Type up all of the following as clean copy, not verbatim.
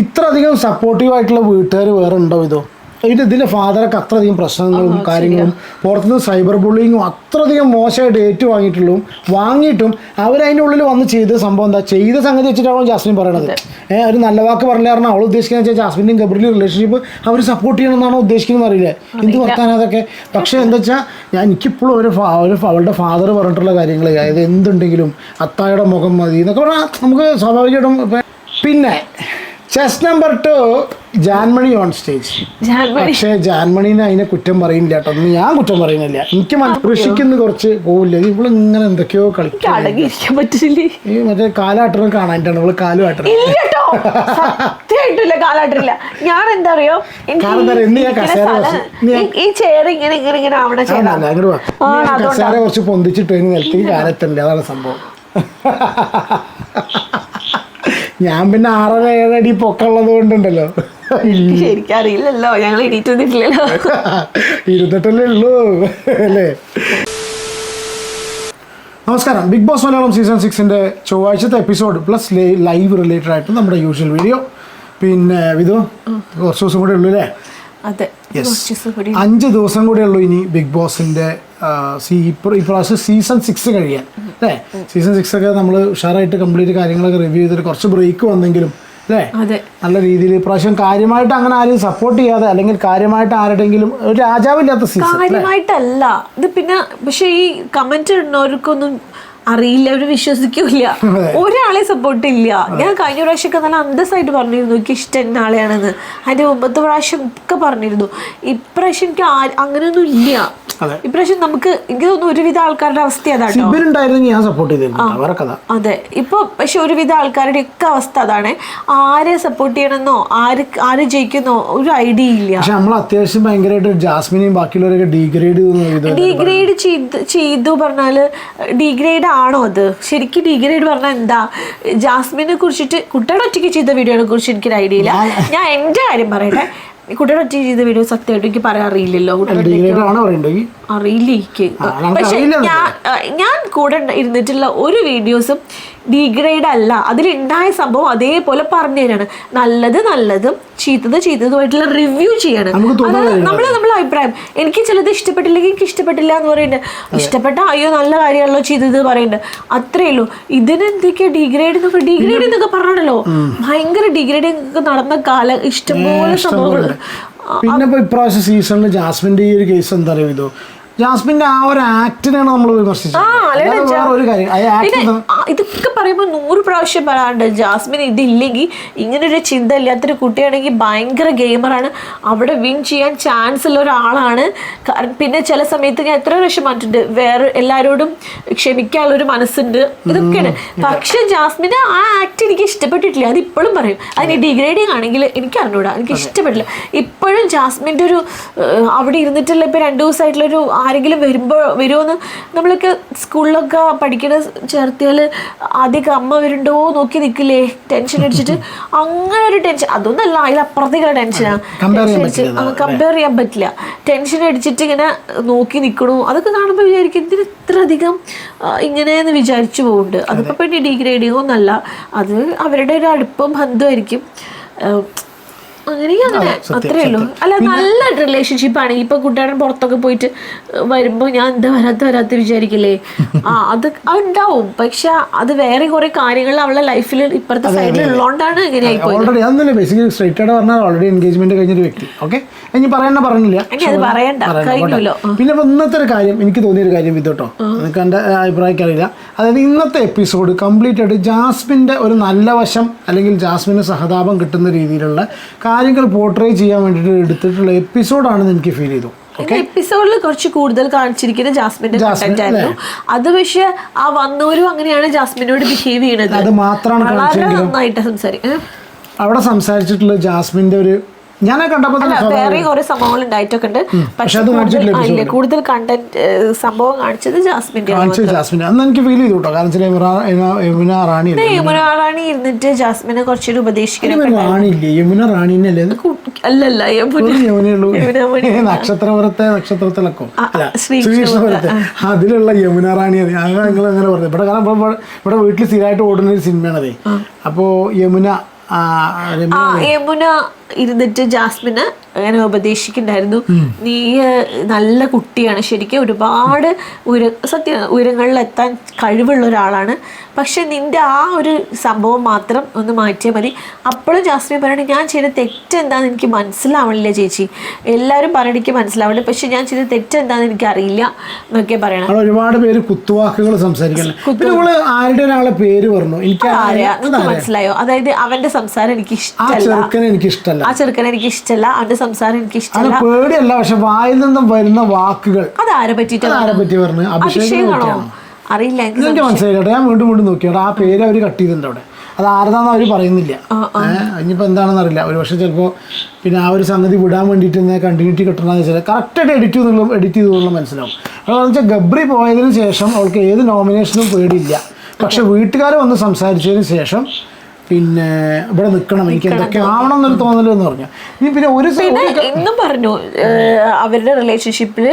ഇത്രയധികം സപ്പോർട്ടീവായിട്ടുള്ള വീട്ടുകാർ വേറെ ഉണ്ടോ ഇതോ? ഇതിൻ്റെ ഫാദറൊക്കെ അത്രയധികം പ്രശ്നങ്ങളും കാര്യങ്ങളും പുറത്തുനിന്ന് സൈബർ ബുള്ളിങ്ങും അത്രയധികം മോശമായിട്ട് ഏറ്റുവാങ്ങിയിട്ടുള്ളതും വാങ്ങിയിട്ടും അവരതിൻ്റെ ഉള്ളിൽ വന്ന് ചെയ്ത സംഭവം എന്താ ചെയ്ത സംഗതി വെച്ചിട്ടാണ് ജാസ്മിൻ പറയണത്. ഒരു നല്ല വാക്ക് പറഞ്ഞു കാരണം അവൾ ഉദ്ദേശിക്കുന്നത് വെച്ചാൽ ജാസ്മിൻ്റെയും ഗബ്രിയുടെയും റിലേഷൻഷിപ്പ് അവർ സപ്പോർട്ട് ചെയ്യണമെന്നാണോ ഉദ്ദേശിക്കുന്നത് അറിയില്ല. എന്ത് വർത്താനം അതൊക്കെ. പക്ഷേ എന്താ വെച്ചാൽ എനിക്കിപ്പോഴും അവളുടെ ഫാദർ പറഞ്ഞിട്ടുള്ള കാര്യങ്ങൾ, അതായത് എന്തുണ്ടെങ്കിലും അത്തായുടെ മുഖം മതി എന്നൊക്കെ പറഞ്ഞാൽ നമുക്ക് സ്വാഭാവികമായിട്ടും. പിന്നെ chest number 2 Jaanmoni on stage. പക്ഷേ ജാൻമണീനെ അതിനെ കുറ്റം പറയുന്നില്ല കേട്ടോ, ഒന്നും ഞാൻ കുറ്റം പറയുന്നില്ല. എനിക്ക് കൃഷിക്കുന്ന കുറച്ച് പോവില്ല, ഇവള് ഇങ്ങനെ എന്തൊക്കെയോ കളിക്കാൻ ഈ മറ്റേ കാലാട്ടണം കാണാനായിട്ടാണ് ഇവള് കാലുമാട്ടണം. ഞാൻ എന്താ അറിയോ, കസേര കുറച്ച് പൊന്തിച്ചിട്ട് നിലത്തേക്ക് കാലത്തുണ്ട്, അതാണ് സംഭവം. ഞാൻ പിന്നെ 6-7 അടി പൊക്കമുള്ളത് കൊണ്ടുണ്ടല്ലോ. ശരിക്കറിയില്ലല്ലോ, ഞങ്ങൾ ഇരുന്നിട്ടില്ലല്ലോ, ഇരുന്നിട്ടല്ലേ ഉള്ളൂ അല്ലേ. നമസ്കാരം. ബിഗ് ബോസ് മലയാളം സീസൺ 6 ചൊവ്വാഴ്ചത്തെ എപ്പിസോഡ് പ്ലസ് ലൈവ് റിലേറ്റഡ് ആയിട്ട് നമ്മുടെ യൂഷ്വൽ വീഡിയോ. പിന്നെ ഇത് കുറച്ച് ദിവസം കൂടെ ഉള്ളൂ അല്ലേ? 5 ദിവസം കൂടെ ഉള്ളൂ ഇനി ബിഗ് ബോസിൻ്റെ ഇപ്രാവശ്യം സീസൺ 6 കഴിയാൻ അല്ലേ. സീസൺ 6 ഒക്കെ നമ്മൾ ഉഷാറായിട്ട് കംപ്ലീറ്റ് കാര്യങ്ങളൊക്കെ റിവ്യൂ ചെയ്തിട്ട് കുറച്ച് ബ്രേക്ക് വന്നെങ്കിലും അല്ലേ നല്ല രീതിയിൽ ഇപ്രാവശ്യം കാര്യമായിട്ട് അങ്ങനെ ആരും സപ്പോർട്ട് ചെയ്യാതെ അല്ലെങ്കിൽ കാര്യമായിട്ട് ആരുടെങ്കിലും ഒരു രാജാവില്ലാത്ത സീസൺ കാര്യമായിട്ടല്ല ഇത്. പിന്നെ പക്ഷെ ഈ കമന്റ് ഇടുന്നവർക്കൊന്നും അറിയില്ല, അവര് വിശ്വസിക്കൂല, ഒരാളെ സപ്പോർട്ട് ഇല്ല. ഞാൻ കഴിഞ്ഞ പ്രാവശ്യമൊക്കെ നല്ല അന്തസ്സായിട്ട് പറഞ്ഞിരുന്നു എനിക്ക് ഇഷ്ടം ആളെയാണെന്ന്. അതിന്റെ മുമ്പത്തെ പ്രാവശ്യം ഒക്കെ പറഞ്ഞിരുന്നു. ഇപ്രാവശ്യം എനിക്ക് അങ്ങനെയൊന്നും ഇല്ല. ഇപ്രാവശ്യം നമുക്ക് എനിക്ക് തോന്നുന്നു ഒരുവിധ ആൾക്കാരുടെ അവസ്ഥ അതാട്ടോ. അതെ, ഇപ്പൊ പക്ഷെ ഒരുവിധ ആൾക്കാരുടെ ഒക്കെ അവസ്ഥ അതാണ്. ആരെ സപ്പോർട്ട് ചെയ്യണമെന്നോ ആര് ജയിക്കുന്നോ ഒരു ഐഡിയ ഇല്ല. അത്യാവശ്യം ഭയങ്കരമായിട്ട് ജാസ്മിനെയും ബാക്കിയുള്ളവരൊക്കെ ഡീഗ്രേഡ് ചെയ്തു പറഞ്ഞാല് ഡീഗ്രേഡ് ആണോ അത്? ശരിക്കും ഡീഗ്രേഡ് പറഞ്ഞാൽ എന്താ? ജാസ്മിനെ കുറിച്ചിട്ട് കുട്ടിയുടെ ഒറ്റയ്ക്ക് ചെയ്ത വീഡിയോനെ കുറിച്ച് എനിക്കൊരു ഐഡിയ ഇല്ല. ഞാൻ എൻ്റെ കാര്യം പറയട്ടെ, കുട്ടിയുടെ ഒറ്റ ചെയ്ത വീഡിയോ സത്യമായിട്ട് എനിക്ക് പറയാൻ അറിയില്ലല്ലോ. അറിയില്ല എനിക്ക്. പക്ഷെ ഞാൻ കൂടെ ഇരുന്നിട്ടുള്ള ഒരു വീഡിയോസും ഡീഗ്രേഡ് അല്ല. അതിലുണ്ടായ സംഭവം അതേപോലെ പറഞ്ഞു തരാണ്. നല്ലതും ചീത്തതുമായിട്ടുള്ള റിവ്യൂ ചെയ്യാണ്. നമ്മളെ അഭിപ്രായം. എനിക്ക് ചിലത് ഇഷ്ടപ്പെട്ടില്ലെങ്കിൽ എനിക്ക് ഇഷ്ടപ്പെട്ടില്ല എന്ന് പറയുന്നുണ്ട്. ഇഷ്ടപ്പെട്ട അയ്യോ നല്ല കാര്യമാണല്ലോ ചെയ്തത് പറയുന്നുണ്ട്, അത്രേ ഉള്ളൂ. ഇതിനെന്തൊക്കെയാ ഡീഗ്രേഡ് എന്നൊക്കെ പറഞ്ഞല്ലോ. ഭയങ്കര ഡീഗ്രേഡിങ് ഒക്കെ നടന്ന കാലം ഇഷ്ടംപോലെ സംഭവങ്ങൾ. പിന്നെ ഇപ്പൊ ഇപ്രാവശ്യം സീസണിൽ ജാസ്മിന്റെ ഈ ഒരു കേസ് എന്താ പറയുക, ജാസ്മിന്റെ ആ ഒരു ആക്ടിനാണ് നമ്മൾ വിമർശിച്ചത്. ഇതൊക്കെ പറയുമ്പോ 100 പ്രാവശ്യം പറയാറുണ്ട്. ജാസ്മിൻ ഇതില്ലെങ്കിൽ, ഇങ്ങനൊരു ചിന്ത ഇല്ലാത്തൊരു കുട്ടിയാണെങ്കിൽ ഭയങ്കര ഗെയിമറാണ്, അവിടെ വിൻ ചെയ്യാൻ ചാൻസ് ഉള്ള ഒരാളാണ്. പിന്നെ ചില സമയത്ത് ഞാൻ എത്ര പ്രാവശ്യം പറഞ്ഞിട്ടുണ്ട്, വേറെ എല്ലാവരോടും ക്ഷമിക്കാനുള്ളൊരു മനസ്സുണ്ട്, ഇതൊക്കെയാണ്. പക്ഷെ ജാസ്മിന് ആ ആക്ട് എനിക്ക് ഇഷ്ടപ്പെട്ടിട്ടില്ല. അത് ഇപ്പോഴും പറയും. അതിന് ഡിഗ്രേഡിങ് ആണെങ്കിൽ എനിക്ക് അറിഞ്ഞൂടാ, എനിക്ക് ഇഷ്ടപ്പെട്ടില്ല. ഇപ്പോഴും ജാസ്മിൻ്റെ ഒരു അവിടെ ഇരുന്നിട്ടുള്ള ഇപ്പൊ 2 ദിവസമായിട്ടുള്ളൊരു ആരെങ്കിലും വരുമോന്ന് നമ്മളൊക്കെ സ്കൂളിലൊക്കെ പഠിക്കണ ചേർത്തിയാൽ ആദ്യമൊക്കെ അമ്മ വരുന്നുണ്ടോ നോക്കി നിൽക്കില്ലേ, ടെൻഷൻ അടിച്ചിട്ട്. അങ്ങനെ ഒരു ടെൻഷൻ അതൊന്നല്ല, അതിലപ്പുറത്തേക്കുള്ള ടെൻഷനാണ്. കമ്പയർ ചെയ്യാൻ പറ്റില്ല. ടെൻഷൻ അടിച്ചിട്ട് ഇങ്ങനെ നോക്കി നിൽക്കണു. അതൊക്കെ കാണുമ്പോൾ വിചാരിക്കും ഇതിന് ഇത്ര അധികം ഇങ്ങനെയെന്ന് വിചാരിച്ചു പോകുന്നുണ്ട്. അതിപ്പോൾ പിന്നെ ഡീഗ്രേഡിങ്ങോ ഒന്നല്ല, അത് അവരുടെ ഒരു അടുപ്പം ബന്ധമായിരിക്കും. അങ്ങനെ അത്രേ ഉള്ളൂ. അല്ല, നല്ല റിലേഷൻഷിപ്പ് ആണെങ്കിൽ ഇപ്പൊ കുട്ടിയുടെ പുറത്തൊക്കെ പോയിട്ട് വരുമ്പോ ഞാൻ എന്താ വരാത്ത വിചാരിക്കില്ലേ, അത് ഉണ്ടാവും. പക്ഷെ അത് വേറെ കുറെ കാര്യങ്ങൾ അവളുടെ ലൈഫിൽ ഇപ്പുറത്തെ സൈഡിൽ ഉള്ളതുകൊണ്ടാണ് ഇങ്ങനെ ആയിപ്പോയി. ഓൾറെഡി എൻഗേജ്മെന്റ് കഴിഞ്ഞൊരു വ്യക്തി. ഓക്കെ, ഇനി പറഞ്ഞില്ല, പിന്നെ ഇന്നത്തെ ഒരു കാര്യം എനിക്ക് തോന്നിയൊരു കാര്യം ഇതോട്ടോ, എനിക്ക് എൻ്റെ അഭിപ്രായം അറിയില്ല. അതായത് ഇന്നത്തെ എപ്പിസോഡ് കംപ്ലീറ്റ് ആയിട്ട് ജാസ്മിൻ്റെ ഒരു നല്ല വശം അല്ലെങ്കിൽ ജാസ്മിന് സഹതാപം കിട്ടുന്ന രീതിയിലുള്ള കാര്യങ്ങൾ പോർട്രേ ചെയ്യാൻ വേണ്ടിയിട്ട് എടുത്തിട്ടുള്ള എപ്പിസോഡാണെന്ന് എനിക്ക് ഫീൽ ചെയ്തു. എപ്പിസോഡിൽ കുറച്ച് കൂടുതൽ കാണിച്ചിരിക്കുന്ന ജാസ്മിന്റെ കണ്ടന്റ് ആയിരുന്നു. അത് പക്ഷെ ആ വന്നവരും അങ്ങനെയാണ് ജാസ്മിനോട് ബിഹേവ് ചെയ്യണത്. അത് മാത്രമാണ് നന്നായിട്ട് സംസാരിക്കും. അവിടെ സംസാരിച്ചിട്ടുള്ള ജാസ്മിന്റെ ഒരു ഞാൻ കണ്ടപ്പോൾ വേറെ കുറെ സംഭവങ്ങൾ ഉണ്ടായിട്ടൊക്കെ ഉണ്ട്. പക്ഷെ കൂടുതൽ കണ്ടന്റ് സംഭവം കാണിച്ചത് ജാസ്മിന്റെ. അന്ന് എനിക്ക് ഫീൽ ചെയ്തു കേട്ടോ. കാരണം യമുന റാണി ഇരുന്നിട്ട് ജാസ്മിനെ കുറച്ചൊരു ഉപദേശിക്കണം. യമുന റാണിനല്ലേ? അല്ലല്ല, നക്ഷത്രത്തിലൊക്കെ ശ്രീകൃഷ്ണപുരത്തെ അതിലുള്ള യമുന റാണി. അങ്ങനെ പറഞ്ഞു ഇവിടെ. കാരണം ഇവിടെ വീട്ടിൽ സ്ഥിരമായിട്ട് ഓടുന്ന ഒരു സിനിമയാണതേ. അപ്പോൾ യമുന യമുന ഇരുന്നിട്ട് ജാസ്മിന് അങ്ങനെ ഉപദേശിക്കുന്നുണ്ടായിരുന്നു, നീ നല്ല കുട്ടിയാണ്, ശരിക്കും ഒരുപാട് ഉയരങ്ങളിൽ എത്താൻ കഴിവുള്ള ഒരാളാണ്, പക്ഷെ നിന്റെ ആ ഒരു സംഭവം മാത്രം ഒന്ന് മാറ്റിയാൽ മതി. അപ്പോഴും ജാസ്മിൻ പറയണേ, ഞാൻ ചെയ്ത തെറ്റെന്താണെന്ന് എനിക്ക് മനസ്സിലാവണില്ല ചേച്ചി, എല്ലാവരും പറയണിക്ക് മനസ്സിലാവണ്ടേ, പക്ഷെ ഞാൻ ചെയ്ത തെറ്റെന്താണെന്ന് എനിക്ക് അറിയില്ല എന്നൊക്കെ പറയണം. ഒരുപാട് പേര് കുത്തുവാക്കുകൾ സംസാരിക്കണം. ആരുടെ ഒരാളെ പേര് പറഞ്ഞു, എനിക്ക് മനസ്സിലായോ? അതായത് അവന്റെ സംസാരം എനിക്ക് ഇഷ്ടമല്ല, ആ ചെറുക്കനെ എനിക്ക് ഇഷ്ടമല്ല, അവന്റെ സംസാരം എനിക്ക് ഇഷ്ടമല്ല. പേടിയല്ല, പക്ഷെ വായിൽ നിന്നും വരുന്ന വാക്കുകൾ അതാരെ പറ്റി പറഞ്ഞു? അഭിഷേകാണോ അറിയില്ല, എനിക്ക് മനസ്സിലായിട്ടെ. ഞാൻ വീണ്ടും നോക്കിയോട്ടെ, ആ പേര് അവർ കട്ട് ചെയ്തിട്ടുണ്ട് അവിടെ, അത് ആരതാന്ന് അവർ പറയുന്നില്ല. ഇനിയിപ്പോൾ എന്താണെന്ന് അറിയില്ല, ഒരു പക്ഷേ ചിലപ്പോൾ പിന്നെ ആ ഒരു സംഗതി വിടാൻ വേണ്ടിയിട്ട് തന്നെ കണ്ടിന്യൂറ്റി കിട്ടണമെന്ന് വെച്ചാൽ കറക്റ്റായിട്ട് എഡിറ്റ് ചെയ്തുള്ള മനസ്സിലാവും. അതെന്ന് വെച്ചാൽ ഗബ്രി പോയതിന് ശേഷം അവൾക്ക് ഏത് നോമിനേഷനും പേടിയില്ല, പക്ഷെ വീട്ടുകാർ വന്ന് സംസാരിച്ചതിന് ശേഷം പിന്നെ ഇവിടെ നിൽക്കണം, എനിക്ക് എന്തൊക്കെ ആവണം എന്നൊരു തോന്നലെന്ന് പറഞ്ഞു. ഇനി പിന്നെ ഇന്നും പറഞ്ഞു അവരുടെ റിലേഷൻഷിപ്പിൽ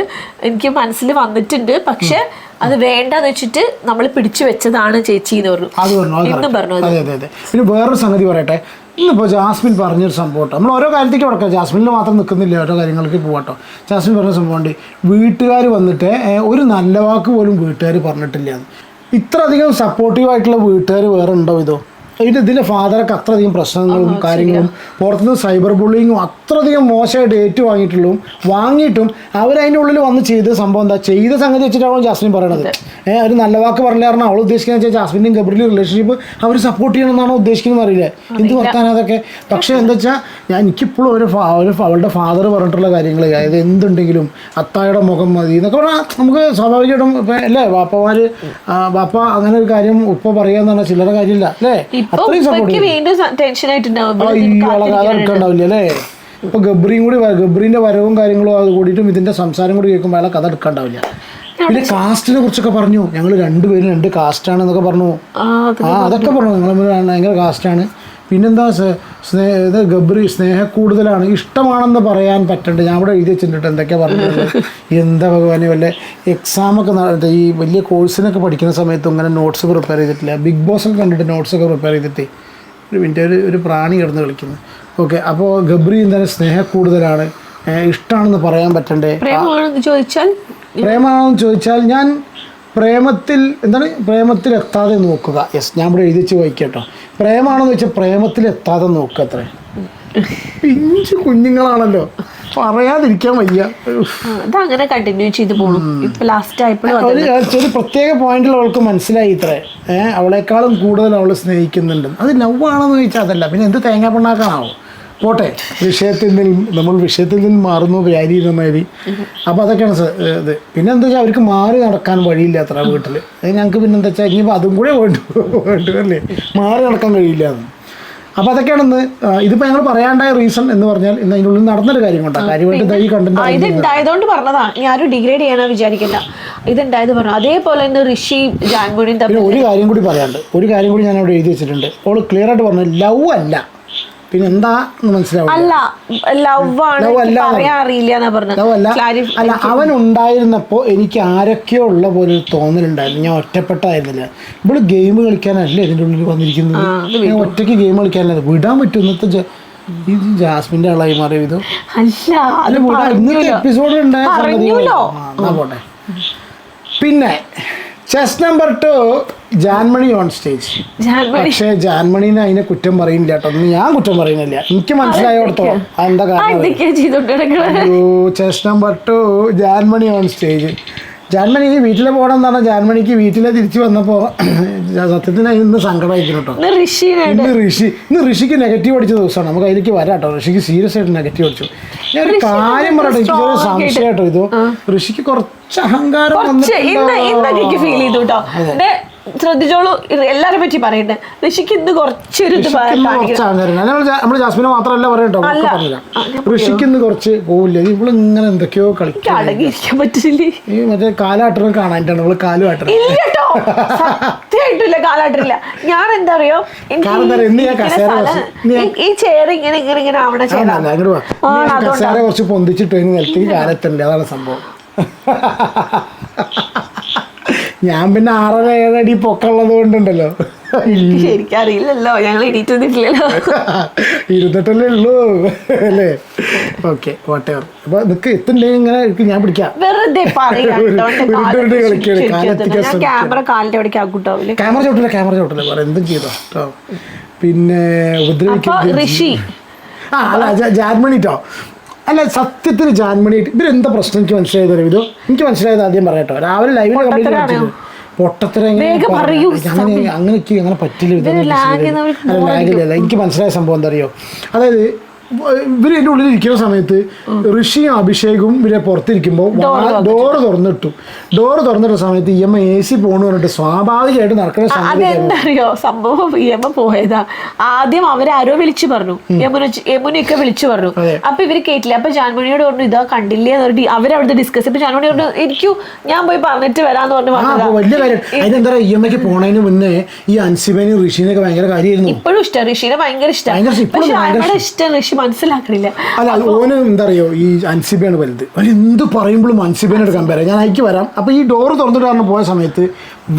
എനിക്ക് മനസ്സിൽ വന്നിട്ടുണ്ട്, പക്ഷെ അത് വേണ്ടെന്ന് വെച്ചിട്ട് നമ്മൾ പിടിച്ചു വെച്ചതാണ് ചേച്ചി എന്ന് പറഞ്ഞു. അത് പറഞ്ഞു. അതെ അതെ അതെ. പിന്നെ വേറൊരു സംഗതി പറയട്ടെ, ഇന്നിപ്പോൾ ജാസ്മിൻ പറഞ്ഞൊരു സംഭവം കേട്ടോ, നമ്മൾ ഓരോ കാര്യത്തേക്ക് കൊടുക്കാം, ജാസ്മിനിൽ മാത്രം നിൽക്കുന്നില്ല, ഓരോ കാര്യങ്ങൾക്ക് പോകട്ടോ. ജാസ്മിൻ പറഞ്ഞ സംഭവം ഉണ്ട്, വീട്ടുകാർ വന്നിട്ട് ഒരു നല്ല വാക്ക് പോലും വീട്ടുകാർ പറഞ്ഞിട്ടില്ല. ഇത്ര അധികം സപ്പോർട്ടീവായിട്ടുള്ള വീട്ടുകാർ വേറെ ഉണ്ടോ ഇതോ? ഇതിൻ്റെ ഫാദറൊക്കെ അത്രയധികം പ്രശ്നങ്ങളും കാര്യങ്ങളും പുറത്തുനിന്ന് സൈബർ ബുള്ളിങ്ങും അത്രയധികം മോശമായിട്ട് ഏറ്റുവാങ്ങിയിട്ടുള്ളതും വാങ്ങിയിട്ടും അവരതിൻ്റെ ഉള്ളിൽ വന്ന് ചെയ്ത സംഭവം എന്താ ചെയ്ത സംഗതി വെച്ചിട്ടാണ് ജാസ്മിൻ പറയണത്. ഒരു നല്ല വാക്ക് പറഞ്ഞു കാരണം അവൾ ഉദ്ദേശിക്കുന്നത് വെച്ചാൽ ജാസ്മിൻ്റെയും ഗബ്രിയുടെയും റിലേഷൻഷിപ്പ് അവർ സപ്പോർട്ട് ചെയ്യണമെന്നാണോ ഉദ്ദേശിക്കുന്നത് അറിയില്ല, എന്ത് വർത്താനം അതൊക്കെ. പക്ഷേ എന്താ വെച്ചാൽ എനിക്കിപ്പോഴും അവളുടെ ഫാദർ പറഞ്ഞിട്ടുള്ള കാര്യങ്ങൾ, അതായത് എന്തുണ്ടെങ്കിലും അത്തായുടെ മുഖം മതി എന്നൊക്കെ പറഞ്ഞാൽ നമുക്ക് സ്വാഭാവികമായിട്ടും അല്ലേ, ബാപ്പ അങ്ങനെ ഒരു കാര്യം ഉപ്പ പറയാന്ന് ചില്ലറ കാര്യമില്ല അല്ലേ, അത്രയും സപ്പോർട്ട് എടുക്കണ്ടാവില്ല അല്ലേ. ഇപ്പൊ ഗബ്രീന്റെ വരവും കാര്യങ്ങളും അത് കൂടിയിട്ടും ഇതിന്റെ സംസാരം കൂടി കേൾക്കുമ്പോൾ അയാളെ കഥ എടുക്കണ്ടാവില്ല. പിന്നെ കാസ്റ്റിനെ കുറിച്ചൊക്കെ പറഞ്ഞു, ഞങ്ങൾ രണ്ടുപേരും 2 കാസ്റ്റാണ് എന്നൊക്കെ പറഞ്ഞു. അതൊക്കെ പറഞ്ഞു, നിങ്ങൾ ഭയങ്കര കാസ്റ്റാണ്. പിന്നെന്താ ഗബ്രി സ്നേഹ കൂടുതലാണ്, ഇഷ്ടമാണെന്ന് പറയാൻ പറ്റണ്ട്. ഞാൻ ഇവിടെ എഴുതി വെച്ചിട്ടുണ്ട് എന്തൊക്കെയാ പറഞ്ഞത്. എന്താ ഭഗവാനെ, വല്ല എക്സാമൊക്കെ ഈ വലിയ കോഴ്സിനൊക്കെ പഠിക്കുന്ന സമയത്ത് ഇങ്ങനെ നോട്ട്സ് പ്രിപ്പയർ ചെയ്തിട്ടില്ല. ബിഗ് ബോസൊക്കെ കണ്ടിട്ട് നോട്ട്സൊക്കെ പ്രിപ്പയർ ചെയ്തിട്ട് ഒരു മിനിറ്റ് ഒരു പ്രാണി കിടന്ന് കളിക്കുന്നു. ഓക്കെ, അപ്പോൾ ഗബ്രി എന്താണ് സ്നേഹ കൂടുതലാണ്, ഇഷ്ടമാണെന്ന് പറയാൻ പറ്റണ്ടേ. പ്രേമാണെന്ന് ചോദിച്ചാൽ ഞാൻ പ്രേമത്തിൽ എത്താതെ നോക്കുക. യെസ്, ഞാൻ ഇവിടെ എഴുതിച്ച് വായിക്കട്ടോ. പ്രേമാണെന്ന് വെച്ചാൽ പ്രേമത്തിൽ എത്താതെ നോക്കുക. അത്ര പിഞ്ച് കുഞ്ഞുങ്ങളാണല്ലോ, പറയാതിരിക്കാൻ വയ്യ. അതങ്ങനെ കണ്ടിന്യൂ ചെയ്ത് പോകും. ഒരു പ്രത്യേക പോയിന്റിൽ അവൾക്ക് മനസ്സിലായി ഇത്രേ, അവളെക്കാളും കൂടുതൽ അവൾ സ്നേഹിക്കുന്നുണ്ട്. അത് ലവ് ആണെന്ന് ചോദിച്ചാൽ അതല്ല, പിന്നെ എന്ത് തേങ്ങാ പിണ്ണാക്കാണാവോ. പോട്ടെ, നമ്മൾ വിഷയത്തിൽ നിന്ന് മാറുന്നു വ്യാരി എന്ന മാതിരി. അപ്പോൾ അതൊക്കെയാണ് ഇത്. പിന്നെ എന്താ വെച്ചാൽ അവർക്ക് മാറി നടക്കാൻ വഴിയില്ല അത്ര വീട്ടിൽ. അത് ഞങ്ങൾക്ക് പിന്നെ എന്താ വെച്ചാൽ ഇനിയിപ്പോൾ അതും കൂടെ വേണ്ടു അല്ലേ, മാറി നടക്കാൻ കഴിയില്ല എന്ന്. അപ്പോൾ അതൊക്കെയാണെന്ന് ഇതിപ്പോൾ ഞങ്ങൾ പറയാണ്ടായ റീസൺ എന്ന് പറഞ്ഞാൽ ഇന്ന് അതിൻ്റെ ഉള്ളിൽ നടന്നൊരു കാര്യം കൊണ്ടാണ്. കാര്യമായിട്ട് ഈ കണ്ടന്റ് ഇതുണ്ടായതുകൊണ്ട് പറഞ്ഞതാണ്, ഞാനും ഡിഗ്രേഡ് ചെയ്യാനോ വിചാരിക്കില്ല, ഇതുണ്ടായത് പറഞ്ഞു. അതേപോലെ ഇന്ന് ഋഷി ജാൻമണിയും തമ്മിൽ ഒരു കാര്യം കൂടി പറയാണ്ട്, ഒരു കാര്യം കൂടി ഞാൻ അവിടെ എഴുതി വെച്ചിട്ടുണ്ട്. അവൾ ക്ലിയർ ആയിട്ട് പറഞ്ഞു ലവ് അല്ല, പിന്നെ എന്താ മനസ്സിലാവും. അല്ല അവൻ ഉണ്ടായിരുന്നപ്പോൾ എനിക്ക് ആരൊക്കെയോ ഉള്ള പോലെ ഒരു തോന്നലുണ്ടായിരുന്നു, ഞാൻ ഒറ്റപ്പെട്ടായിരുന്നില്ല. ഇവള് ഗെയിം കളിക്കാനല്ലേ ഇതിൻ്റെ ഉള്ളിൽ വന്നിരിക്കുന്നത്, ഞാൻ ഒറ്റയ്ക്ക് ഗെയിം കളിക്കാനല്ല. വിടാൻ പറ്റും ഇന്നത്തെ ജാസ്മിന്റെ ആളായി മാറിയ ഇത് ഇന്നത്തെ എപ്പിസോഡ് ഉണ്ടായ പോട്ടെ. പിന്നെ chest number 2 Jaanmoni on stage. പക്ഷേ ജാൻമണീനെ അതിനെ കുറ്റം പറയുന്നില്ല കേട്ടോ, ഒന്നും ഞാൻ കുറ്റം പറയുന്നില്ല, എനിക്ക് മനസ്സിലായോടത്തോളം എന്താ കാരണം. Chest number 2 Jaanmoni on stage. Jaanmoni വീട്ടിലെ പോകണം എന്ന് പറഞ്ഞാൽ ജാൻമണിക്ക് വീട്ടിലെ തിരിച്ചു വന്നപ്പോൾ സത്യത്തിന് ഇന്ന് സങ്കടമായിരിക്കും കേട്ടോ. ഇന്ന് ഋഷിക്ക് നെഗറ്റീവ് അടിച്ച ദിവസമാണ്, നമുക്ക് അതിലേക്ക് വരാം കേട്ടോ. ഋഷിക്ക് സീരിയസ് ആയിട്ട് നെഗറ്റീവ് അടിച്ചു. ഞാൻ ഒരു കാര്യം പറയട്ടെ, എനിക്കൊരു സംശയം കേട്ടോ. ഇത് ഋഷിക്ക് കുറച്ച് അഹങ്കാരം ശ്രദ്ധിച്ചോളൂ, എല്ലാരെ പറ്റി പറയട്ടെ. ഋഷിക്ക് ഇന്ന് കുറച്ചൊരു നമ്മള് ജാസ്മിനെ മാത്രമല്ല പറയട്ടോ, ഋഷിക്ക് ഇന്ന് കുറച്ച് പോവില്ല. ഇവള് ഇങ്ങനെ എന്തൊക്കെയോ കളിക്കാൻ അടങ്ങിയിരിക്കാൻ പറ്റില്ലേ. ഈ മറ്റേ കാലാട്ടണം കാണാനായിട്ടാണ് ഇവള് കാലുമാട്ടണം. സത്യമായിട്ടില്ല, കാലാട്ടില്ല. ഞാൻ എന്താ അറിയോ, ഈ ചെയർ ഇങ്ങനെ ഇങ്ങനെ ഇങ്ങനെ അവിടെ കസേര കുറച്ച് പൊന്തിച്ചിട്ട് നിലത്തേക്ക് കാലെത്തണ്ടേ, അതാണ് സംഭവം. ഞാൻ പിന്നെ 6-7 അടി പൊക്കമുള്ളത് കൊണ്ടുണ്ടല്ലോ ശരിക്കും അറിയില്ലല്ലോ, ഞങ്ങൾ എണീറ്റില്ലല്ലോ. ഇരുന്നിട്ടല്ലേ ഉള്ളൂ അല്ലേ? Okay whatever. അപ്പൊ നിനക്ക് എത്തുണ്ടെങ്കിൽ ഇങ്ങനെ ഞാൻ പിടിക്കാം. വെറുതെ കളിക്കാണ്. ക്യാമറ കാലിന്റെ അവിടേക്ക് ആക്കൂട്ടാവില്ലേ? ക്യാമറ ചോട്ടില്ല പറ എന്തും ചെയ്തോ കേട്ടോ. പിന്നെ ഋഷി അല്ല ജാൻമണി കേട്ടോ. അല്ല സത്യത്തിന് ജാൻമണി ഇവരെന്താ പ്രശ്നം എനിക്ക് മനസ്സിലായത് ഇതോ. എനിക്ക് മനസ്സിലായത് ആദ്യം പറയാട്ടോ. രാവിലെ ലൈവിൽ പൊട്ടത്തര അങ്ങനെ പറ്റില്ല. ലാഗില്ല. എനിക്ക് മനസ്സിലായ സംഭവം എന്താ അറിയോ, അതായത് ഇവർ എൻ്റെ ഉള്ളിൽ ഇരിക്കുന്ന സമയത്ത് ഋഷിയും അഭിഷേകും ഇവരെ പുറത്തിരിക്കുമ്പോൾ ഡോറ് തുറന്നിട്ട സമയത്ത് ഇയമ്മ AC പോണെന്ന് പറഞ്ഞിട്ട് സ്വാഭാവികമായിട്ട് നടക്കുന്ന അതെന്തറിയോ സംഭവം. ഇയമ്മ പോയതാ. ആദ്യം അവരാരോ വിളിച്ചു പറഞ്ഞു, യമുനയൊക്കെ വിളിച്ചു പറഞ്ഞു. അപ്പൊ ഇവര് കേട്ടില്ല. അപ്പൊ ജാൻമണിയോട് പറഞ്ഞു ഇതാ കണ്ടില്ലേ എന്ന് പറഞ്ഞിട്ട് അവരവിടുത്തെ ഡിസ്കസ്. ഇപ്പൊ ജാൻമണി പറഞ്ഞു ഞാൻ പോയി പറഞ്ഞിട്ട് വരാന്ന് പറഞ്ഞു. വലിയ കാര്യം. അതിനെന്താ ഇയമ്മയ്ക്ക് പോണതിന് മുന്നേ ഈ അൻസിബനും ഋഷീനൊക്കെ ഭയങ്കര കാര്യമായിരുന്നു. ഇപ്പോഴും ഇഷ്ടം ഋഷീനെ ഭയങ്കര ഇഷ്ടമാണ്. പക്ഷെ അവരുടെ ഇഷ്ടം ഋഷി മനസ്സിലാക്കണില്ല. അല്ല ഓന് എന്താ അറിയോ, ഈ അൻസിബയാണ് വലുത്. അവൻ എന്ത് പറയുമ്പോഴും അൻസിബേനോട് കമ്പയർ ചെയ്യാം. ഞാൻ അയക്ക് വരാം. അപ്പൊ ഈ ഡോറ് തുറന്നിട്ട് കാരണം പോയ സമയത്ത്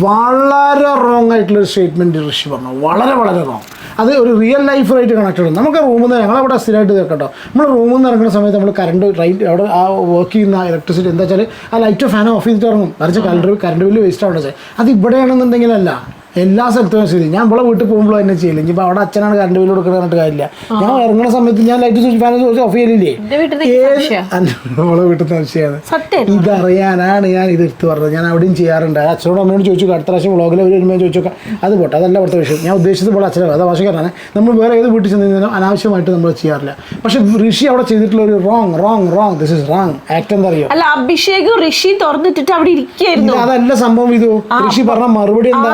വളരെ റോങ് ആയിട്ടുള്ളൊരു സ്റ്റേറ്റ്മെന്റ് ഋഷി പറഞ്ഞു. വളരെ റോങ്. അത് ഒരു റിയൽ ലൈഫായിട്ട് കണക്റ്റഡ്. നമുക്ക് റൂമിൽ നിന്ന് ഞങ്ങളവിടെ സ്ഥിരമായിട്ട് കേട്ടോ, നമ്മൾ റൂമിൽ നിന്ന് ഇറങ്ങുന്ന സമയത്ത് നമ്മൾ കറണ്ട് റൈറ്റ് അവിടെ ആ വർക്ക് ചെയ്യുന്ന ഇലക്ട്രിസിറ്റി എന്താ വെച്ചാൽ ആ ലൈറ്റോ ഫാനോ ഓഫ് ചെയ്തിട്ട് ഇറങ്ങും. വരച്ച കറണ്ട് ബില്ല് വേസ്റ്റ് ആവട്ടെ. അത് ഇവിടെയാണെന്നുണ്ടെങ്കിലല്ല, എല്ലാ സ്ഥലത്തും ശരി. ഞാൻ ഇവിടെ വീട്ടിൽ പോകുമ്പോൾ തന്നെ ചെയ്യില്ല. ഇനിയിപ്പോൾ അവിടെ അച്ഛനാണ് കറണ്ട് ബില്ല് കൊടുക്കുന്നത് പറഞ്ഞിട്ട് കാര്യമില്ല. ഞാൻ ഇറങ്ങുന്ന സമയത്ത് ഞാൻ ലൈറ്റ് സ്വിച്ച് ഫാൻ ഓഫ് ചെയ്യലില്ലേ? നമ്മളെ വീട്ടിൽ നിന്ന് വിഷയമാണ്. ഇതറിയാനാണ് ഞാൻ ഇത് എടുത്ത് പറഞ്ഞത്. ഞാൻ അവിടെയും ചെയ്യാറുണ്ട്. അച്ഛനോട് അമ്മയോട് ചോദിച്ചു. അടുത്ത പ്രാവശ്യം വ്ളോഗിൽ അവർ വരുമ്പോൾ ചോദിച്ചു നോക്കാം. അത് പോട്ടെ, അതല്ല അവിടുത്തെ വിഷയം. ഞാൻ ഉദ്ദേശിച്ചത് പോലെ അച്ഛനെ അത് ഭാഷക്കാരാണ്. നമ്മൾ വേറെ ഏത് വീട്ടിൽ ചെന്ന് അനാവശ്യമായിട്ട് നമ്മൾ ചെയ്യാറില്ല. പക്ഷെ ഋഷി അവിടെ ചെയ്തിട്ടുള്ള ഒരു wrong this is wrong act എന്താ അറിയോ? അല്ല അഭിഷേകും ഋഷി തുറന്നിട്ടിട്ട് അവിടെ ഇരിക്കുകയായിരുന്നു. അതല്ല സംഭവം. ഇത് ഋഷി പറഞ്ഞ മറുപടി എന്താ?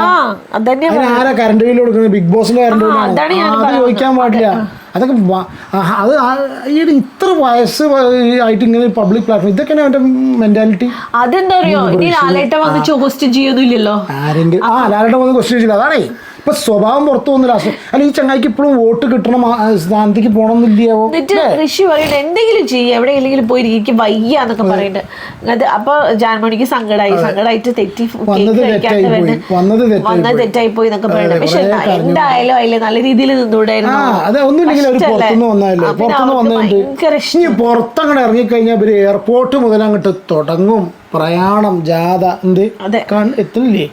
ആരാ കറണ്ട് ബില്ല് കൊടുക്കുന്നത്? ബിഗ് ബോസിന്റെ കറണ്ട് ബില്ലാണ്. അത് ചോദിക്കാൻ പാടില്ല. അതൊക്കെ അത് ഈയിടെ ഇത്ര വയസ്സ് ആയിട്ട് ഇങ്ങനെ പബ്ലിക് പ്ലാറ്റ്ഫോം ഇതൊക്കെയാണ് അവന്റെ മെന്റാലിറ്റി. അതെന്താ അറിയോ, ലാലേട്ടൻ വന്ന് ക്വസ്റ്റ്യൻ ചെയ്യുന്നില്ലല്ലോ. ആരെങ്കിലും ലാലേട്ടൻ വന്ന് ക്വസ്റ്റ്യൻ ചെയ്യില്ല. അതാണേ ഇപ്പൊ സ്വഭാവം പുറത്തു വന്നില്ല. അല്ല ഈ ചങ്ങായിക്ക് ഇപ്പോഴും വോട്ട് കിട്ടണം, സ്ഥാനത്തേക്ക് പോകണമെന്നില്ലയോ? ഋഷി പറയുന്നത് എന്തെങ്കിലും ചെയ്യുക, എവിടെയെങ്കിലും പോയി എനിക്ക് വയ്യ എന്നൊക്കെ പറയുന്നുണ്ട്. അപ്പൊ ജാൻമണിക്ക് സങ്കടമായിട്ട് തെറ്റി വന്നത് തെറ്റായി പോയി എന്നൊക്കെ പറയുന്നത്. പക്ഷെ എന്തായാലും അതില് നല്ല രീതിയിൽ നിന്നൂടായിരുന്നു. പുറത്തങ്ങോട്ട് ഇറങ്ങിക്കഴിഞ്ഞാൽ ഇവര് എയർപോർട്ട് മുതൽ അങ്ങോട്ട് തുടങ്ങും പ്രയാണം, ജാഥ. എന്ത് എത്തുന്നില്ലേ?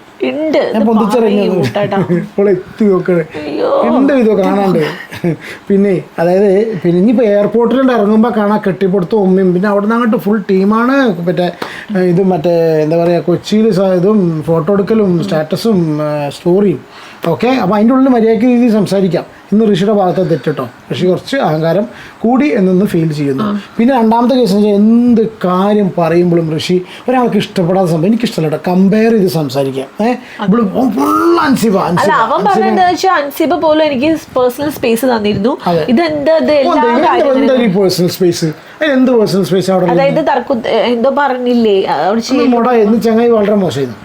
ഇതോ കാണാണ്ട്. പിന്നെ അതായത് പിന്നെ ഇനിയിപ്പോൾ എയർപോർട്ടിലുണ്ട് ഇറങ്ങുമ്പോൾ കാണാൻ കെട്ടിപ്പൊടുത്തും ഉമ്മയും. പിന്നെ അവിടെ നിന്ന് അങ്ങോട്ട് ഫുൾ ടീമാണ്. ഇതും എന്താ പറയുക, കൊച്ചിയിൽ ഇതും ഫോട്ടോ എടുക്കലും സ്റ്റാറ്റസും സ്റ്റോറിയും ഓക്കെ. അപ്പോൾ അതിൻ്റെ ഉള്ളിൽ മര്യാദയ്ക്ക് രീതിയിൽ സംസാരിക്കാം. ഇന്ന് ഋഷിയുടെ ഭാഗത്ത് തെറ്റിട്ടോ. ഋഷി കുറച്ച് അഹങ്കാരം കൂടി എന്നൊന്ന് ഫീൽ ചെയ്യുന്നു. പിന്നെ രണ്ടാമത്തെ കേസ് എന്ന് വെച്ചാൽ എന്ത് കാര്യം പറയുമ്പോഴും ഋഷി ഒരാൾക്ക് ഇഷ്ടപ്പെടാത്ത സംഭവം എനിക്കിഷ്ടമല്ല. കമ്പയർ ചെയ്ത് സംസാരിക്കാം. അൻസിബ പോലും എനിക്ക് പേഴ്സണൽ സ്പേസ് തന്നിരുന്നു. പേഴ്സണൽ സ്പേസ് എന്ത് പേഴ്സണൽ സ്പേസ് അവിടെ? അതായത് എന്തോ പറഞ്ഞില്ലേ ചങ്ങായി വളരെ മോശമായിരുന്നു.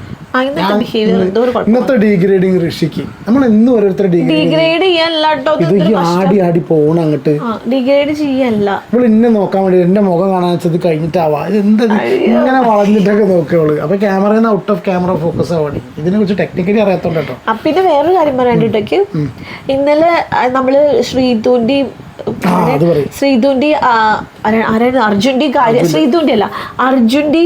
ഇന്നത്തെ ഡീഗ്രേഡിങ് ഋഷിക്ക് നമ്മൾ ഇന്ന് ഓരോരുത്തർ ഡിഗ്രേഡ് ആടി പോണ അങ്ങോട്ട് ഡിഗ്രേഡ് ചെയ്യല്ല. ഇവള് ഇന്നെ നോക്കാൻ വേണ്ടി എന്റെ മുഖം കാണാൻ വെച്ചത് കഴിഞ്ഞിട്ടാവാ. എന്താ ഇങ്ങനെ വളഞ്ഞിട്ടൊക്കെ നോക്കിയോളൂ. അപ്പൊ ക്യാമറയിൽ ഔട്ട് ഓഫ് ക്യാമറ ഫോക്കസ് ആവാടി. ഇതിനെ കുറിച്ച് ടെക്നിക്കലി അറിയാത്തോണ്ട് കേട്ടോ. പിന്നെ വേറൊരു കാര്യം പറയാണ്ടിട്ടേക്ക്, ഇന്നലെ നമ്മള് ശ്രീതുന്റെയും അർജുന്റെ കാര്യം, ശ്രീതുന്റെ അല്ല അർജുന്റെ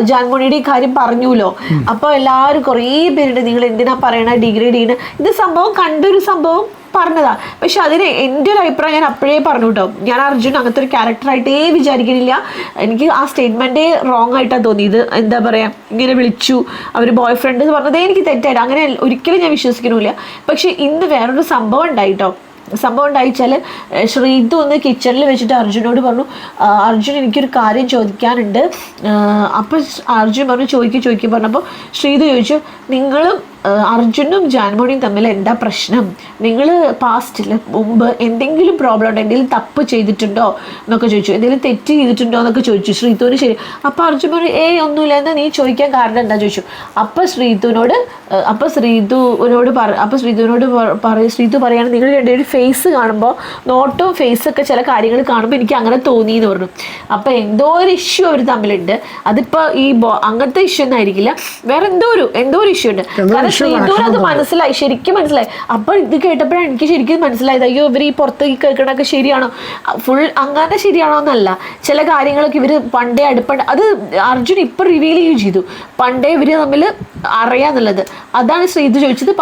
ജാൻമണിയുടെ കാര്യം പറഞ്ഞുല്ലോ. അപ്പൊ എല്ലാവരും കുറേ പേരുണ്ട് നിങ്ങൾ എന്തിനാ പറയണ ഡിഗ്രേഡ് ചെയ്യണ. ഇത് സംഭവം കണ്ടൊരു സംഭവം പറഞ്ഞതാ. പക്ഷെ അതിന് എൻ്റെ ഒരു അഭിപ്രായം ഞാൻ അപ്പോഴേ പറഞ്ഞു കേട്ടോ. ഞാൻ അർജുൻ അങ്ങനത്തെ ഒരു ക്യാരക്ടറായിട്ടേ വിചാരിക്കുന്നില്ല. എനിക്ക് ആ സ്റ്റേറ്റ്മെൻറ്റേ റോങ് ആയിട്ടാണ് തോന്നിയത്. എന്താ പറയുക, ഇങ്ങനെ വിളിച്ചു അവർ ബോയ് ഫ്രണ്ട് എന്ന് പറഞ്ഞതേ എനിക്ക് തെറ്റായിട്ട് അങ്ങനെ ഒരിക്കലും ഞാൻ വിശ്വസിക്കുന്നില്ല. പക്ഷെ ഇന്ന് വേറൊരു സംഭവം ഉണ്ടായിട്ടോ. സംഭവം ഉണ്ടായിച്ചാൽ ശ്രീതു ഒന്ന് കിച്ചണിൽ വെച്ചിട്ട് അർജുനോട് പറഞ്ഞു, അർജുൻ എനിക്കൊരു കാര്യം ചോദിക്കാനുണ്ട്. അപ്പം അർജുൻ പറഞ്ഞു ചോദിക്കും പറഞ്ഞപ്പോൾ ശ്രീതു ചോദിച്ചു, നിങ്ങളും അർജുനും ജാൻമണിയും തമ്മിൽ എന്താ പ്രശ്നം? നിങ്ങൾ പാസ്റ്റിൽ മുമ്പ് എന്തെങ്കിലും പ്രോബ്ലം ഉണ്ടോ, എന്തെങ്കിലും തപ്പ് ചെയ്തിട്ടുണ്ടോ എന്നൊക്കെ ചോദിച്ചു, എന്തെങ്കിലും തെറ്റ് ചെയ്തിട്ടുണ്ടോ എന്നൊക്കെ ചോദിച്ചു ശ്രീതുവിന്. ശരി. അപ്പോൾ അർജുൻ പറഞ്ഞു ഒന്നുമില്ല, എന്നാൽ നീ ചോദിക്കാൻ കാരണം എന്താ ചോദിച്ചു. അപ്പോൾ ശ്രീതുവിനോട് ശ്രീതു പറയാണ്, നിങ്ങൾ രണ്ടുപേരും ഫേസ് കാണുമ്പോൾ നോട്ടും ഫേസൊക്കെ ചില കാര്യങ്ങൾ കാണുമ്പോൾ എനിക്ക് അങ്ങനെ തോന്നി എന്ന് പറഞ്ഞു. അപ്പോൾ എന്തോ ഒരു ഇഷ്യൂ അവർ തമ്മിലുണ്ട്. അതിപ്പോൾ ഈ അങ്ങനത്തെ ഇഷ്യൂ ഒന്നും ആയിരിക്കില്ല, വേറെ എന്തോ ഒരു ഇഷ്യൂ ഉണ്ട്. കാരണം ശ്രീധുവിന് അത് മനസ്സിലായി, ശരിക്കും മനസ്സിലായി. അപ്പൊ ഇത് കേട്ടപ്പോഴാണ് എനിക്ക് ശരിക്കും മനസ്സിലായത്, അയ്യോ ഇവർ ഈ പുറത്തേക്ക് കേൾക്കണൊക്കെ ശരിയാണോ, ഫുൾ അങ്ങനെ ശരിയാണോ എന്നല്ല, ചില കാര്യങ്ങളൊക്കെ ഇവര് പണ്ടേ അടുപ്പണ്ട്. അത് അർജുൻ ഇപ്പൊ റിവീൽ ചെയ്യുകയും ചെയ്തു, പണ്ടേ ഇവര് തമ്മിൽ അറിയാന്നുള്ളത്. അതാണ് ശ്രീധു ചോദിച്ചത്.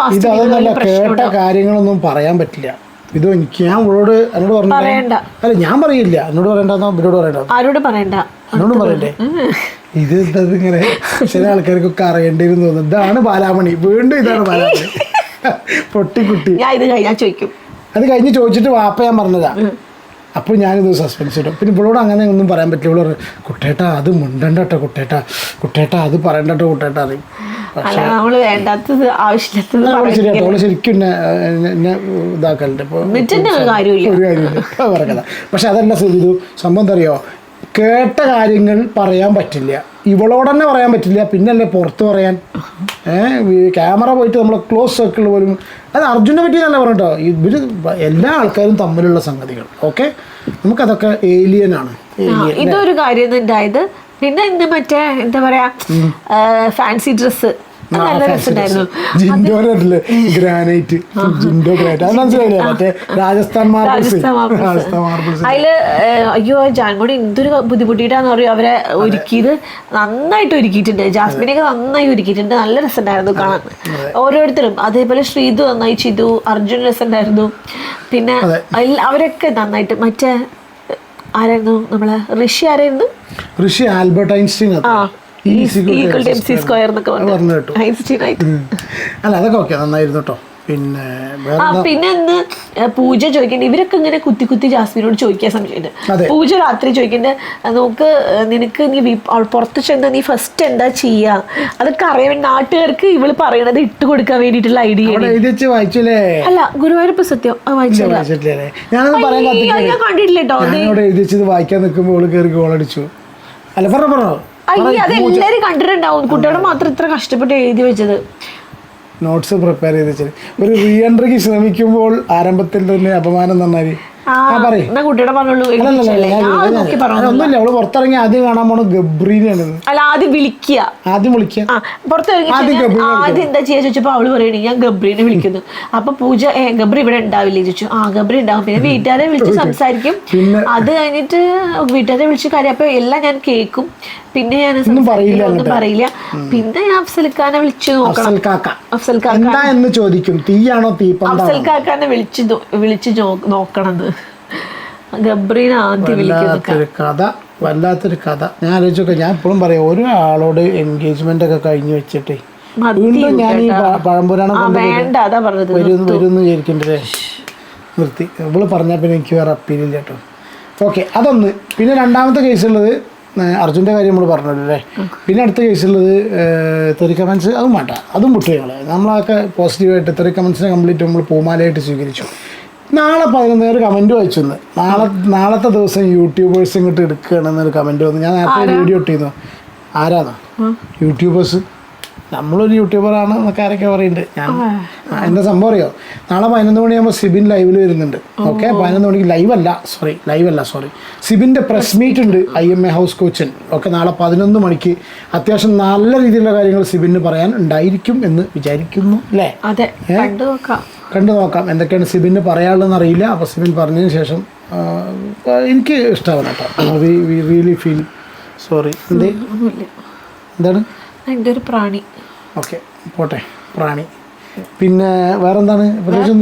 കേട്ട കാര്യങ്ങളൊന്നും പറയാൻ പറ്റില്ല. ഇത് എനിക്ക് ഞാൻ ഇവളോട് എന്നോട് പറയണ്ട, അല്ല ഞാൻ പറയില്ല, എന്നോട് പറയണ്ടെന്നോ ഇവരോട് പറയണ്ട, ആരോട് പറയണ്ട, എന്നോടും പറയണ്ടേ. ഇത് ഇങ്ങനെ ചില ആൾക്കാർക്കൊക്കെ അറിയേണ്ടിയിരുന്നു തോന്നുന്നു. ഇതാണ് ബാലാമണി, വീണ്ടും ഇതാണ് ബാലാമണി പൊട്ടിക്കുട്ടി. ഞാൻ ഇത് കഴിഞ്ഞാൽ ചോദിക്കും. അത് കഴിഞ്ഞ് ചോദിച്ചിട്ട് വാപ്പ ഞാൻ പറഞ്ഞതാ. അപ്പോൾ ഞാനിത് സസ്പെൻസ് ഇടും. പിന്നെ ഇവളോട് അങ്ങനെ ഒന്നും പറയാൻ പറ്റില്ല. ഇവളോട് കുട്ടേട്ടാ അത് മുണ്ടണ്ട കേട്ടോ, കുട്ടേട്ടാ അത് പറയണ്ട കേട്ടോ കുട്ടേട്ടാ അറിയും. നമ്മള് വേണ്ടാത്തത് ആവശ്യമില്ലാത്തത് ശരിയാട്ടോ, അവള് ശരിക്കും എന്നെ ഇതാക്കലുണ്ട്. ഇപ്പോൾ ഒരു കാര്യമില്ല പറയല. പക്ഷെ അതല്ല ചെയ്തു സംഭവം എന്താ അറിയോ, കേട്ട കാര്യങ്ങൾ പറയാൻ പറ്റില്ല, ഇവളോട് തന്നെ പറയാൻ പറ്റില്ല, പിന്നല്ലേ പുറത്ത് പറയാൻ. ക്യാമറ പോയിട്ട് നമ്മളെ ക്ലോസ് സർക്കിൾ പോലും. അത് അർജുനെ പറ്റി നല്ല പറഞ്ഞോ, ഇവര് എല്ലാ ആൾക്കാരും തമ്മിലുള്ള സംഗതികൾ. ഓക്കെ, നമുക്കതൊക്കെ ഏലിയനാണ്. ഇതൊരു കാര്യം ഉണ്ടായത്. പിന്നെ ഇന്ന് മറ്റേ എന്താ പറയാ ഫാൻസി ഡ്രസ്സ് നല്ല രസമുണ്ടായിരുന്നു. ഗ്രാനൈറ്റ് ജിൻഡോ ഗ്രാനൈറ്റ് അത് മനസ്സിലായില്ലേ, മറ്റേ രാജസ്ഥാൻ മാർബിൾസ്. അതില് അയ്യോ ജാൻമോണി എന്തൊരു ബുദ്ധിമുട്ടിയിട്ടാന്ന് പറയും അവരെ ഒരുക്കിയത്. നന്നായിട്ട് ഒരുക്കിയിട്ടുണ്ട്, ജാസ്മിനെയൊക്കെ നന്നായി ഒരുക്കിയിട്ടുണ്ട്. നല്ല രസമുണ്ടായിരുന്നു കാണാൻ ഓരോരുത്തരും. അതേപോലെ ശ്രീതു നന്നായി ചെയ്തു, അർജുൻ രസമുണ്ടായിരുന്നു. പിന്നെ അവരൊക്കെ നന്നായിട്ട്. മറ്റേ ആരായിരുന്നു നമ്മളെ ഋഷി, ആരായിരുന്നു ഋഷി? Albert Einstein. അല്ല അതൊക്കെ ഓക്കെ, നന്നായിരുന്നു കേട്ടോ. പിന്നെ പിന്നെ ഇന്ന് പൂജ ചോദിക്കണ്ട, ഇവരൊക്കെ ഇങ്ങനെ കുത്തി കുത്തി ജാസ്മിനോട് ചോദിക്കാൻ സംശയമുണ്ട്. പൂജ രാത്രി ചോദിക്കണ്ട്, നോക്ക് നിനക്ക് നീ പുറത്ത് ചെന്ന് നീ ഫസ്റ്റ് എന്താ ചെയ്യാ, അതൊക്കെ അറിയാൻ നാട്ടുകാർക്ക് ഇവള് പറയണത് ഇട്ട് കൊടുക്കാൻ വേണ്ടിട്ടുള്ള ഐഡിയ. അല്ല ഗുരുവായൂരപ്പ സത്യം ഞാൻ കണ്ടിട്ടില്ല കേട്ടോ. വായിക്കാൻ നിൽക്കുമ്പോൾ കയറി ഗോളടിച്ചു. അല്ല പറഞ്ഞോ അതെല്ലാരും കണ്ടിട്ടുണ്ടാവും, കുട്ടികളെ മാത്രം ഇത്ര കഷ്ടപ്പെട്ട് എഴുതി വെച്ചത്. നോട്ട്സ് പ്രിപ്പയർ ചെയ്ത് വെച്ചത്. ഒരു റീ എൻട്രിക്ക് ശ്രമിക്കുമ്പോൾ ആരംഭത്തിൽ തന്നെ അപമാനം തന്നാല് ഒന്നുമില്ല. അവള് പുറത്തിറങ്ങി ആദ്യം കാണാൻ പോണ ഗബ്രീനെയാണ്. അല്ല ആദ്യം വിളിക്കുക, പുറത്തിറങ്ങി ആദ്യം എന്താ ചെയ്യാ ചോദിച്ചപ്പോ അവള് പറയണേ ഞാൻ ഗബ്രീനെ വിളിക്കുന്നു. അപ്പൊ പൂജ ഗബ്രി ഇവിടെ ഉണ്ടാവില്ലേ ചോദിച്ചു. ഗബ്രി ഉണ്ടാവും. പിന്നെ വീട്ടുകാരെ വിളിച്ച് സംസാരിക്കും. അത് കഴിഞ്ഞിട്ട് വീട്ടുകാരെ വിളിച്ച് കാര്യം അപ്പൊ എല്ലാം ഞാൻ കേൾക്കും. പിന്നെ ഞാൻ ഒന്നും പറയില്ല. പിന്നെ ഞാൻ അഫ്സൽഖാനെ വിളിച്ചു നോക്കണം. അഫ്സൽഖാനെ ചോദിക്കും തീയാണോ അഫ്സൽഖാനെ വിളിച്ച് നോക്കണത്. ഗബ്രീനെ ആദ്യം വിളിക്കുന്ന കഥ, വല്ലാത്തൊരു കഥ. ഞാൻ ആലോചിച്ചൊക്കെ, ഞാൻ എപ്പോഴും പറയാം ഒരാളോട് എൻഗേജ്മെന്റ് ഒക്കെ കഴിഞ്ഞു വെച്ചിട്ടേ വീണ്ടും ഞാൻ ഈ പഴംപുരാണം വരുമെന്ന് വിചാരിക്കണ്ടേ. നിർത്തി. ഇവള് പറഞ്ഞാൽ പിന്നെ എനിക്ക് വേറെ അപ്പീലില്ല കേട്ടോ. ഓക്കെ, അതൊന്ന്. പിന്നെ രണ്ടാമത്തെ കേസുള്ളത് അർജുൻ്റെ കാര്യം നമ്മൾ പറഞ്ഞല്ലോ അല്ലേ. പിന്നെ അടുത്ത കേസുള്ളത് തെറി കമൻസ്. അതും വേണ്ട, അതും വിട്ടുകളെ. നമ്മളൊക്കെ പോസിറ്റീവായിട്ട് തെറി കമൻസിനെ കംപ്ലീറ്റ് നമ്മൾ പൂമാലയായിട്ട് സ്വീകരിച്ചു. നാളെ 11 കമൻറ്റ് വായിച്ചു. നാളത്തെ ദിവസം യൂട്യൂബേഴ്സ് ഇങ്ങോട്ട് എടുക്കുകയാണെന്നൊരു കമൻറ്റ് വന്നു. ഞാൻ നേരത്തെ വീഡിയോ ഇട്ടിരുന്നു. ആരാന്നോ യൂട്യൂബേഴ്സ്? നമ്മളൊരു യൂട്യൂബറാണ് എന്നൊക്കെ ആരൊക്കെ പറയുന്നുണ്ട്. ഞാൻ എന്താ സംഭവം അറിയോ, നാളെ 11 മണിയാകുമ്പോൾ സിബിൻ ലൈവിൽ വരുന്നുണ്ട്. ഓക്കെ, 11 മണിക്ക് ലൈവല്ല സോറി സിബിൻ്റെ പ്രസ് മീറ്റ് ഉണ്ട് IMA ഹൗസ് കോച്ചിൻ. ഓക്കെ, നാളെ 11 മണിക്ക് അത്യാവശ്യം നല്ല രീതിയിലുള്ള കാര്യങ്ങൾ സിബിന് പറയാൻ ഉണ്ടായിരിക്കും എന്ന് വിചാരിക്കുന്നു അല്ലേ. കണ്ടു നോക്കാം എന്തൊക്കെയാണ് സിബിന് പറയാനുള്ളതെന്ന് അറിയില്ല. അപ്പോൾ സിബിൻ പറഞ്ഞതിന് ശേഷം എനിക്ക് ഇഷ്ടമാണ് കേട്ടോ. Really feel sorry. എന്താണ് എൻ്റെ ഒരു പ്രാണി. ഓക്കെ പോട്ടെ, പ്രാണി. പിന്നെ വേറെന്താണ് പ്രത്യേകിച്ച്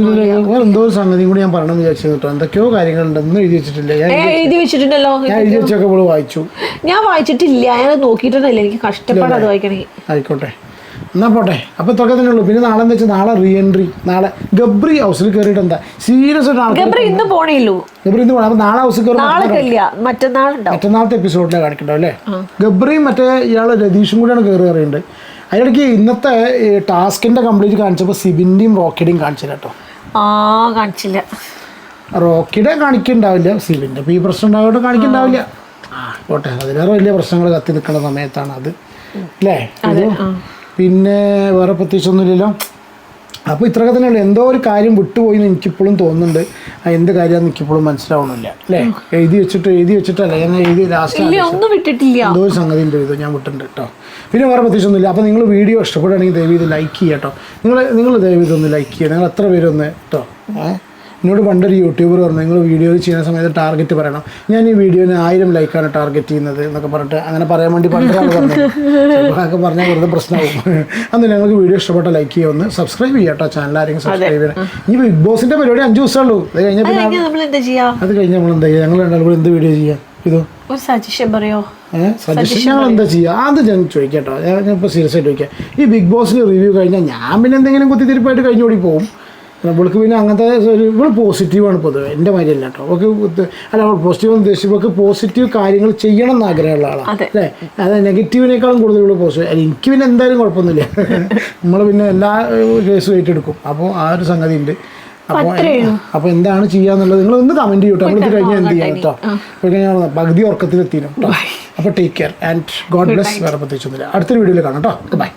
വേറെ എന്തോ ഒരു സംഗതി കൂടി ഞാൻ പറയണമെന്ന് വിചാരിച്ചു കേട്ടോ. എന്തൊക്കെയോ കാര്യങ്ങളുണ്ടെന്ന് എഴുതി വെച്ചിട്ടില്ല. എഴുതി വെച്ചിട്ടുണ്ടല്ലോ. ഞാൻ എഴുതി വെച്ചൊക്കെ ഇപ്പോൾ വായിച്ചു. ഞാൻ വായിച്ചിട്ടില്ല, ഞാൻ നോക്കിയിട്ടൊന്നുമില്ല. എനിക്ക് കഷ്ടപ്പാട് അത് വായിക്കണേ. ആയിക്കോട്ടെ, എന്നാൽ പോട്ടെ. അപ്പോൾ ഇതൊക്കെ തന്നെ ഉള്ളൂ. പിന്നെ നാളെ എന്താ വെച്ചാൽ നാളെ റീ എൻട്രി. നാളെ ഗബ്രി ഹൗസിൽ കയറിയിട്ട് എന്താ സീരിയസ് ഗബ്രി ഇന്ന് പോണേയുള്ളൂ. ഗബ്രി ഇന്ന് പോകണം. അപ്പോൾ നാളെ ഹൗസിൽ കയറും. മറ്റന്നാളത്തെ എപ്പിസോഡിലാണ് കാണിക്കണ്ടാവും അല്ലേ. ഗബ്രിയും മറ്റേ ഇയാൾ രതീഷും കൂടിയാണ് കയറുന്നുണ്ട്. അതിനിടയ്ക്ക് ഇന്നത്തെ ടാസ്കിൻ്റെ കംപ്ലീറ്റ് കാണിച്ചപ്പോൾ സിബിൻ്റെയും റോക്കിയുടെയും കാണിച്ചില്ല കേട്ടോ. കാണിച്ചില്ല. റോക്കിയുടെ കാണിക്കുന്നുണ്ടാവില്ല, സിബിൻ്റെ ഇപ്പോൾ ഈ പ്രശ്നം ഉണ്ടായിട്ട് കാണിക്കുന്നുണ്ടാവില്ല. പോട്ടെ, അതിലേറെ വലിയ പ്രശ്നങ്ങൾ കത്തി നിൽക്കുന്ന സമയത്താണ് അത് അല്ലേ. പിന്നെ വേറെ പ്രത്യേകിച്ചൊന്നുമില്ലല്ലോ. അപ്പോൾ ഇത്രയൊക്കെ തന്നെയുള്ളൂ. എന്തോ ഒരു കാര്യം വിട്ടുപോയി എന്ന് എനിക്കിപ്പോഴും തോന്നുന്നുണ്ട്. എന്ത് കാര്യമാണെന്ന് എനിക്കിപ്പോഴും മനസ്സിലാവണില്ല അല്ലേ. എഴുതി വെച്ചിട്ടല്ല ഞാൻ എഴുതി ലാസ്റ്റ് ഒന്നും വിട്ടിട്ടില്ല. എന്തോ ഒരു സംഗതി ഉണ്ട് ഇത് ഞാൻ വിട്ടിട്ടുണ്ട് കേട്ടോ. പിന്നെ വേറെ പ്രത്യേകിച്ചൊന്നുമില്ല. അപ്പോൾ നിങ്ങൾ വീഡിയോ ഇഷ്ടപ്പെടുകയാണെങ്കിൽ ദയവ് ഇത് ലൈക്ക് ചെയ്യുക കേട്ടോ. നിങ്ങൾ ദയവ് ഇതൊന്ന് ലൈക്ക് ചെയ്യുക. നിങ്ങൾ എത്ര പേരൊന്ന് കേട്ടോ. എന്നോട് പണ്ടൊരു യൂട്യൂബർ പറഞ്ഞു നിങ്ങൾ വീഡിയോ ചെയ്യുന്ന സമയത്ത് ടാർഗറ്റ് പറയണം. ഞാൻ ഈ വീഡിയോന് 1000 ലൈക്കാണ് ടാർഗറ്റ് ചെയ്യുന്നത് എന്നൊക്കെ പറഞ്ഞിട്ട് അങ്ങനെ പറയാൻ വേണ്ടി പണ്ടൊരാൾ പറഞ്ഞു. അതൊക്കെ പറഞ്ഞാൽ വെറുതെ പ്രശ്നമാകും. അന്ന് ഞങ്ങൾക്ക് വീഡിയോ ഇഷ്ടപ്പെട്ട ലൈക്ക് ചെയ്യുക, ഒന്ന് സബ്സ്ക്രൈബ് ചെയ്യാം കേട്ടോ. ചാനൽ ആരെങ്കിലും സബ്സ്ക്രൈബ് ചെയ്യണം. ഈ ബിഗ് ബോസിൻ്റെ പരിപാടി 5 ദിവസമുള്ളൂ. അത് കഴിഞ്ഞാൽ പിന്നെ നമ്മൾ എന്താ ചെയ്യാ? അത് കഴിഞ്ഞാൽ നമ്മൾ എന്താ ചെയ്യുക? ഞങ്ങൾ രണ്ടാളും എന്ത് വീഡിയോ ചെയ്യാം? ഇതോ ഒരു സജഷൻ പറയോ? സജഷൻ ഞങ്ങൾ എന്താ ചെയ്യുക? അത് ഞാൻ ചോദിക്കാം കേട്ടോ. ഞാനിപ്പോൾ സീരിയസ് ആയിട്ട് ചോദിക്കാം. ഈ ബിഗ് ബോസിന് റിവ്യൂ കഴിഞ്ഞാൽ ഞാൻ പിന്നെ എന്തെങ്കിലും കുത്തിത്തിരിപ്പായിട്ട് കഴിഞ്ഞോടി പോകും. ഇവൾക്ക് പിന്നെ അങ്ങനത്തെ ഇവൾ പോസിറ്റീവാണ് പൊതുവെ. എൻ്റെ മാതിരിയല്ല കേട്ടോ. അവൾക്ക് അല്ല, അവൾ പോസിറ്റീവ് ഉദ്ദേശിച്ച് ഇവൾക്ക് പോസിറ്റീവ് കാര്യങ്ങൾ ചെയ്യണം എന്ന് ആഗ്രഹമുള്ള ആളാണ് അല്ലേ. അത് നെഗറ്റീവിനേക്കാളും കൂടുതൽ ഇവൾ പോസിറ്റീവ്. എനിക്ക് പിന്നെ എന്തായാലും കുഴപ്പമൊന്നുമില്ല. നമ്മൾ പിന്നെ എല്ലാ കേസും ഏറ്റെടുക്കും. അപ്പോൾ ആ ഒരു സംഗതി ഉണ്ട്. അപ്പോൾ എന്താണ് ചെയ്യാന്നുള്ളത് നിങ്ങൾ ഒന്ന് കമൻറ്റ് ചെയ്യട്ടോ. നമ്മളിത് കഴിഞ്ഞാൽ എന്ത് ചെയ്യാം കേട്ടോ. അപ്പോൾ ഞാൻ പകുതി ഉറക്കത്തിലെത്തിനും കേട്ടോ. അപ്പോൾ take care and God bless. വേറെ പ്രത്യേകിച്ചൊന്നുമില്ല. അടുത്തൊരു വീഡിയോയിൽ കാണാം കേട്ടോ. ബൈ.